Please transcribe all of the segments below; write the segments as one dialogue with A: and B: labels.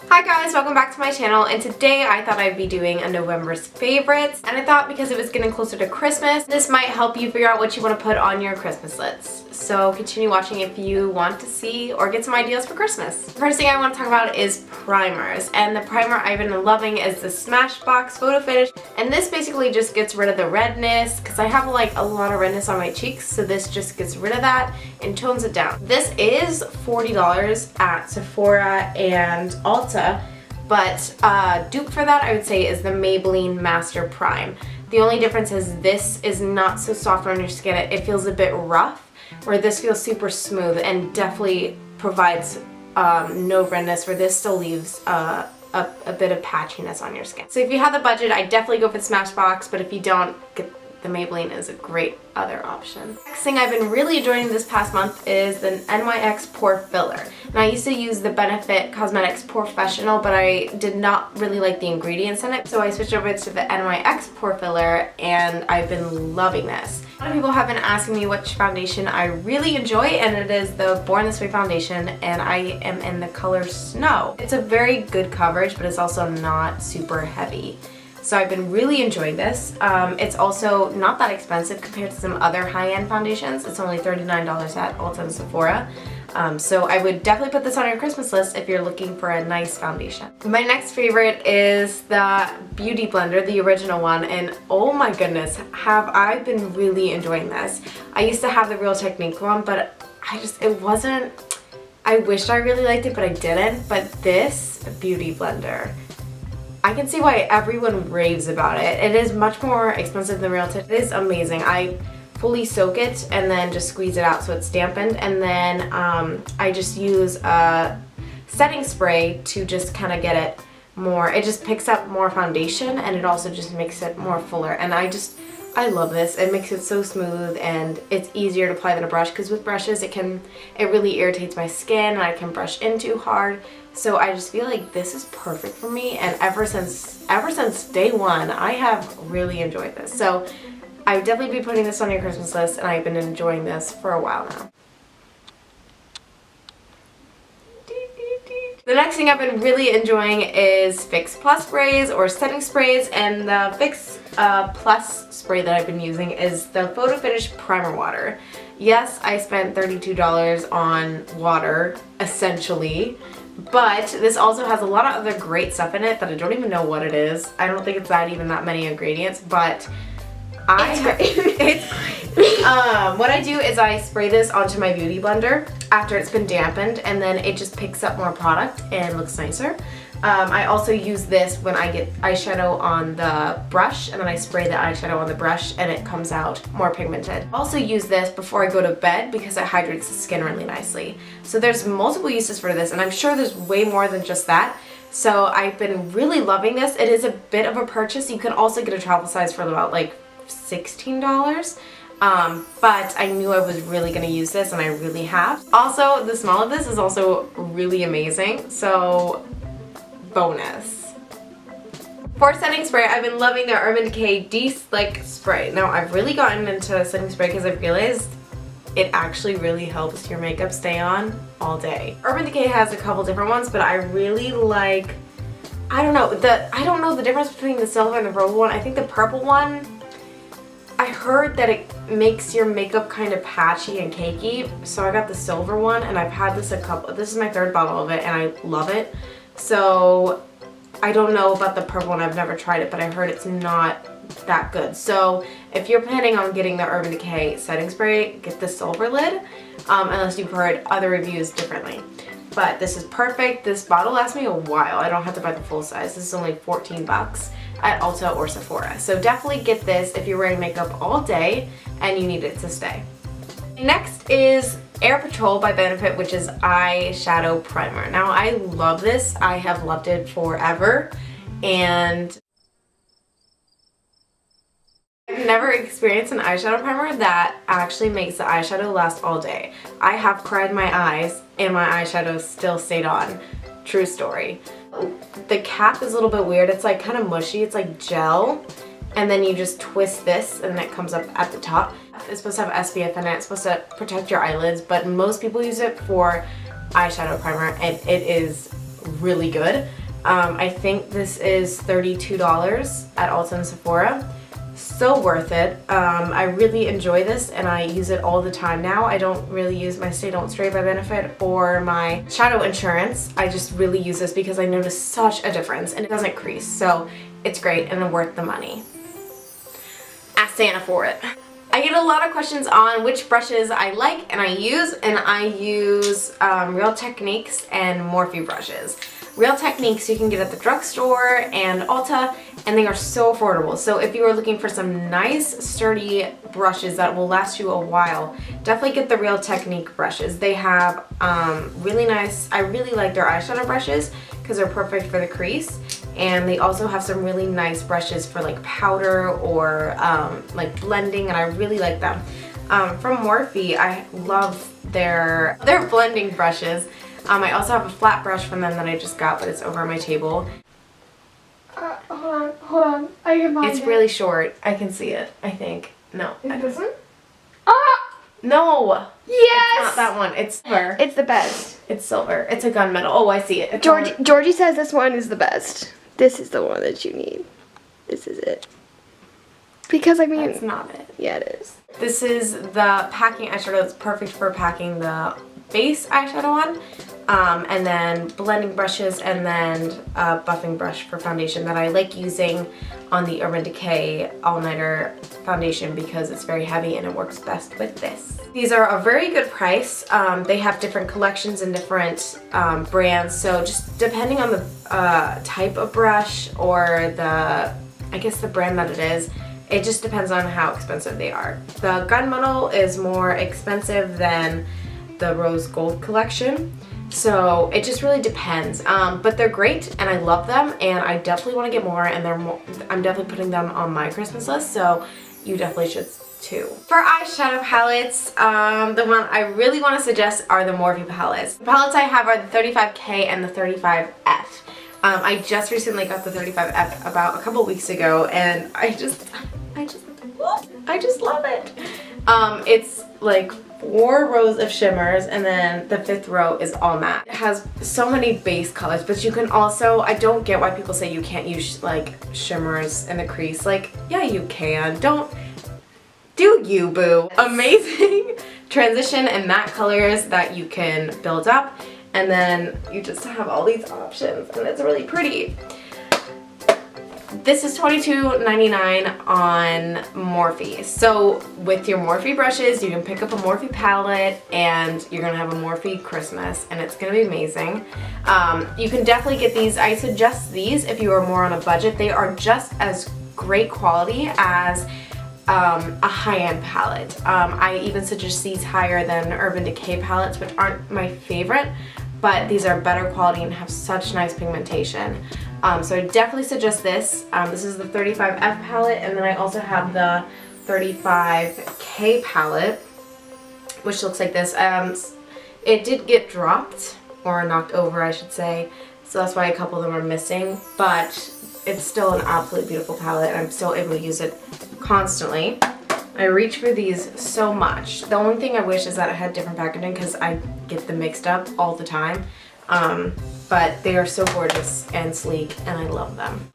A: Hi guys, welcome back to my channel, and today I thought I'd be doing a November's favorites, and I thought because it was getting closer to Christmas, this might help you figure out what you want to put on your Christmas lists. So continue watching if you want to see or get some ideas for Christmas. The first thing I want to talk about is primers, and the primer I've been loving is the Smashbox Photo Finish, and this basically just gets rid of the redness because I have like a lot of redness on my cheeks, so this just gets rid of that and tones it down. This is $40 at Sephora and Ulta, but dupe for that I would say is the Maybelline Master Prime. The only difference is this is not so soft on your skin. It feels a bit rough, where this feels super smooth and definitely provides no redness, where this still leaves a bit of patchiness on your skin. So if you have the budget, I definitely go for the Smashbox, but if you don't, the Maybelline is a great other option. Next thing I've been really enjoying this past month is the NYX Pore Filler. Now I used to use the Benefit Cosmetics Professional, but I did not really like the ingredients in it, so I switched over to the NYX Pore Filler, and I've been loving this. A lot of people have been asking me which foundation I really enjoy, and it is the Born This Way foundation, and I am in the color Snow. It's a very good coverage, but it's also not super heavy. So I've been really enjoying this. It's also not that expensive compared to some other high-end foundations. It's only $39 at Ulta and Sephora. So I would definitely put this on your Christmas list if you're looking for a nice foundation. My next favorite is the Beauty Blender, the original one, and oh my goodness, have I been really enjoying this. I used to have the Real Technique one, but I wished I really liked it, but I didn't. But this Beauty Blender, I can see why everyone raves about it. It is much more expensive than Real Technique. It is amazing. I fully soak it and then just squeeze it out so it's dampened, and then I just use a setting spray to just kind of get it more. It just picks up more foundation, and it also just makes it more fuller, and I love this. It makes it so smooth, and it's easier to apply than a brush, because with brushes it really irritates my skin and I can brush in too hard. So I just feel like this is perfect for me, and ever since day one I have really enjoyed this. So I would definitely be putting this on your Christmas list, and I've been enjoying this for a while now. The next thing I've been really enjoying is Fix Plus sprays or setting sprays, and the Fix Plus spray that I've been using is the Photo Finish Primer Water. Yes, I spent $32 on water, essentially, but this also has a lot of other great stuff in it that I don't even know what it is. I don't think it's even that many ingredients, but it's great. What I do is I spray this onto my Beauty Blender after it's been dampened, and then it just picks up more product and looks nicer. I also use this when I get eyeshadow on the brush, and then I spray the eyeshadow on the brush and it comes out more pigmented. I also use this before I go to bed because it hydrates the skin really nicely. So there's multiple uses for this, and I'm sure there's way more than just that. So I've been really loving this. It is a bit of a purchase. You can also get a travel size for about like $16. But I knew I was really going to use this, and I really have. Also, the smell of this is also really amazing, so bonus. For setting spray, I've been loving the Urban Decay De-Slick Spray. Now, I've really gotten into setting spray because I've realized it actually really helps your makeup stay on all day. Urban Decay has a couple different ones, but I really like, I don't know the difference between the silver and the purple one. I think the purple one, I heard that it makes your makeup kind of patchy and cakey, so I got the silver one, and I've had this this is my third bottle of it, and I love it. So I don't know about the purple one, I've never tried it, but I heard it's not that good. So if you're planning on getting the Urban Decay setting spray, get the silver lid, unless you've heard other reviews differently. But this is perfect. This bottle lasts me a while. I don't have to buy the full size. This is only 14 bucks at Ulta or Sephora. So definitely get this if you're wearing makeup all day and you need it to stay. Next is Air Patrol by Benefit, which is eyeshadow primer. Now I love this. I have loved it forever, and I've never experienced an eyeshadow primer that actually makes the eyeshadow last all day. I have cried my eyes and my eyeshadow still stayed on. True story. The cap is a little bit weird. It's like kind of mushy. It's like gel, and then you just twist this and then it comes up at the top. It's supposed to have SPF in it. It's supposed to protect your eyelids, but most people use it for eyeshadow primer, and it is really good. I think this is $32 at Ulta and Sephora. So worth it. I really enjoy this and I use it all the time now. I don't really use my Stay Don't Stray by Benefit or my shadow insurance. I just really use this because I notice such a difference and it doesn't crease. So it's great and worth the money. Ask Santa for it. I get a lot of questions on which brushes I like and I use Real Techniques and Morphe brushes. Real Techniques you can get at the drugstore and Ulta, and they are so affordable. So if you are looking for some nice sturdy brushes that will last you a while, definitely get the Real Technique brushes. They have really nice, I really like their eyeshadow brushes because they're perfect for the crease, and they also have some really nice brushes for like powder or like blending, and I really like them. From Morphe, I love their blending brushes. I also have a flat brush from them that I just got, but it's over on my table.
B: Hold on. I can find it.
A: It's really short. I can see it, I think. No.
B: Is it this one? Ah!
A: No!
B: Yes!
A: It's not that one. It's silver.
B: It's the best.
A: It's silver. It's a gunmetal. Oh, I see it.
B: Georgie says this one is the best. This is the one that you need. This is it. Because I mean...
A: That's not it.
B: Yeah, it is.
A: This is the packing eyeshadow. It's perfect for packing the base eyeshadow on. And then blending brushes, and then a buffing brush for foundation that I like using on the Urban Decay All Nighter foundation because it's very heavy and it works best with this. These are a very good price. They have different collections and different brands, so just depending on the type of brush or I guess the brand that it is, it just depends on how expensive they are. The Gunmetal is more expensive than the Rose Gold collection. So it just really depends, but they're great and I love them and I definitely want to get more, and I'm definitely putting them on my Christmas list, so you definitely should too. For eyeshadow palettes, the one I really want to suggest are the Morphe palettes. The palettes I have are the 35K and the 35F. I just recently got the 35F about a couple weeks ago and I just love it. It's like 4 rows of shimmers and then the 5th row is all matte. It has so many base colors, but you can also, I don't get why people say you can't use like shimmers in the crease. Like, yeah, you can. Don't do you, boo. Amazing transition and matte colors that you can build up, and then you just have all these options and it's really pretty. This is $22.99 on Morphe. So with your Morphe brushes, you can pick up a Morphe palette and you're gonna have a Morphe Christmas and it's gonna be amazing. You can definitely get these. I suggest these if you are more on a budget. They are just as great quality as a high-end palette. I even suggest these higher than Urban Decay palettes, which aren't my favorite, but these are better quality and have such nice pigmentation. So I definitely suggest this. This is the 35F palette, and then I also have the 35K palette, which looks like this. It did get dropped, or knocked over I should say, so that's why a couple of them are missing, but it's still an absolutely beautiful palette and I'm still able to use it constantly. I reach for these so much. The only thing I wish is that it had different packaging because I get them mixed up all the time. But they are so gorgeous and sleek and I love them.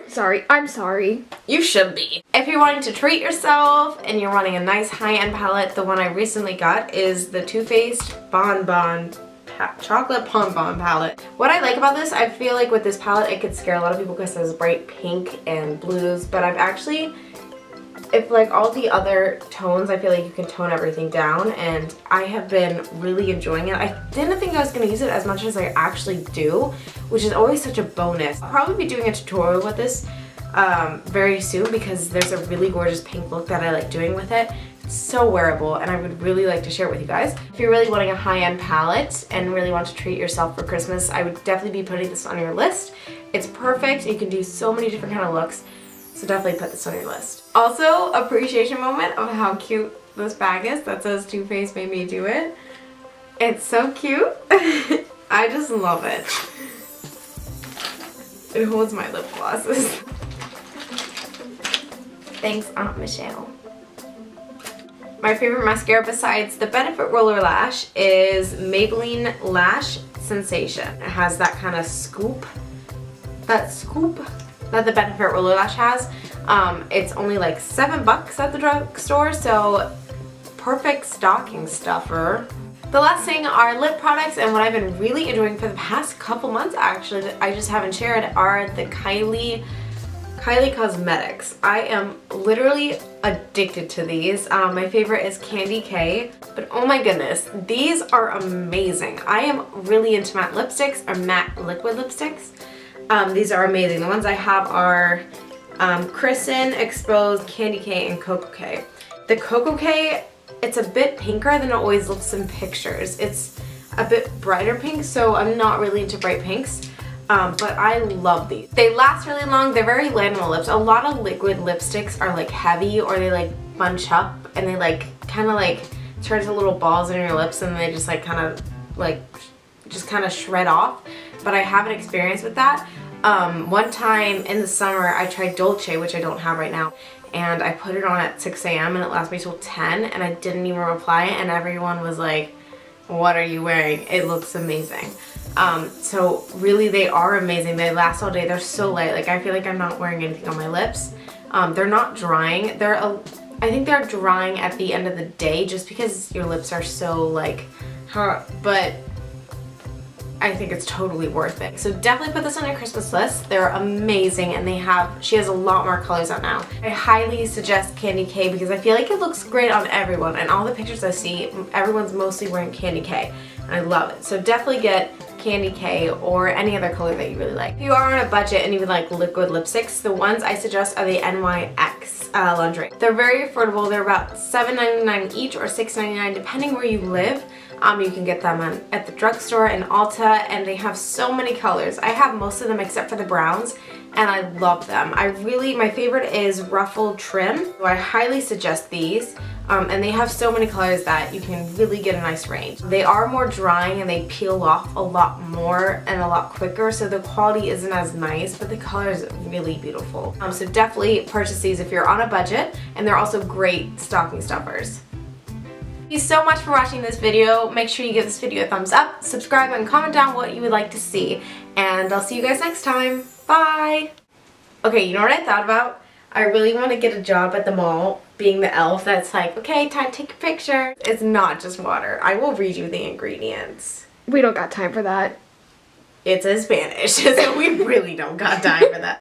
B: Sorry, I'm sorry.
A: You should be. If you're wanting to treat yourself and you're wanting a nice high-end palette, the one I recently got is the Too Faced Chocolate Bonbon palette. What I like about this, I feel like with this palette it could scare a lot of people because it has bright pink and blues, but I've actually, if like all the other tones, I feel like you can tone everything down and I have been really enjoying it. I didn't think I was going to use it as much as I actually do, which is always such a bonus. I'll probably be doing a tutorial with this very soon because there's a really gorgeous pink look that I like doing with it. It's so wearable and I would really like to share it with you guys. If you're really wanting a high-end palette and really want to treat yourself for Christmas, I would definitely be putting this on your list. It's perfect. You can do so many different kind of looks, so definitely put this on your list. Also, appreciation moment of how cute this bag is that says Too Faced Made Me Do It. It's so cute. I just love it. It holds my lip glosses. Thanks, Aunt Michelle. My favorite mascara besides the Benefit Roller Lash is Maybelline Lash sensation. It has that kind of scoop that the Benefit Roller Lash has. It's only like $7 at the drugstore, so perfect stocking stuffer. The last thing are lip products, and what I've been really enjoying for the past couple months actually that I just haven't shared are the Kylie Cosmetics. I am literally addicted to these. My favorite is Candy K, but oh my goodness, these are amazing. I am really into matte lipsticks or matte liquid lipsticks. These are amazing. The ones I have are Kristen, Exposed, Candy K, and Cocoa K. The Cocoa K, it's a bit pinker than it always looks in pictures. It's a bit brighter pink, so I'm not really into bright pinks. But I love these. They last really long. They're very light on the lips. A lot of liquid lipsticks are like heavy, or they like bunch up and they like kind of like turn into little balls in your lips, and they just like kind of shred off. But I have an experience with that. One time in the summer I tried Dolce, which I don't have right now, and I put it on at 6 a.m. and it lasted me till 10, and I didn't even reply, and everyone was like, what are you wearing? It looks amazing. So really they are amazing. They last all day. They're so light. Like I feel like I'm not wearing anything on my lips. They're not drying. I think they're drying at the end of the day just because your lips are so like hard, but I think it's totally worth it. So definitely put this on your Christmas list. They're amazing, and she has a lot more colors out now. I highly suggest Candy K because I feel like it looks great on everyone, and all the pictures I see, everyone's mostly wearing Candy K, and I love it. So definitely get Candy K or any other color that you really like. If you are on a budget and you would like liquid lipsticks, the ones I suggest are the NYX lingerie. They're very affordable. They're about $7.99 each or $6.99 depending where you live. You can get them at the drugstore and Ulta, and they have so many colors. I have most of them except for the browns, and I love them. My favorite is Ruffled Trim. So I highly suggest these. And they have so many colors that you can really get a nice range. They are more drying and they peel off a lot more and a lot quicker, so the quality isn't as nice, but the color is really beautiful. So definitely purchase these if you're on a budget, and they're also great stocking stuffers. Thank you so much for watching this video. Make sure you give this video a thumbs up, subscribe, and comment down what you would like to see. And I'll see you guys next time. Bye! Okay, you know what I thought about? I really want to get a job at the mall being the elf that's like, okay, time to take a picture. It's not just water. I will read you the ingredients.
B: We don't got time for that.
A: It's in Spanish, so we really don't got time for that.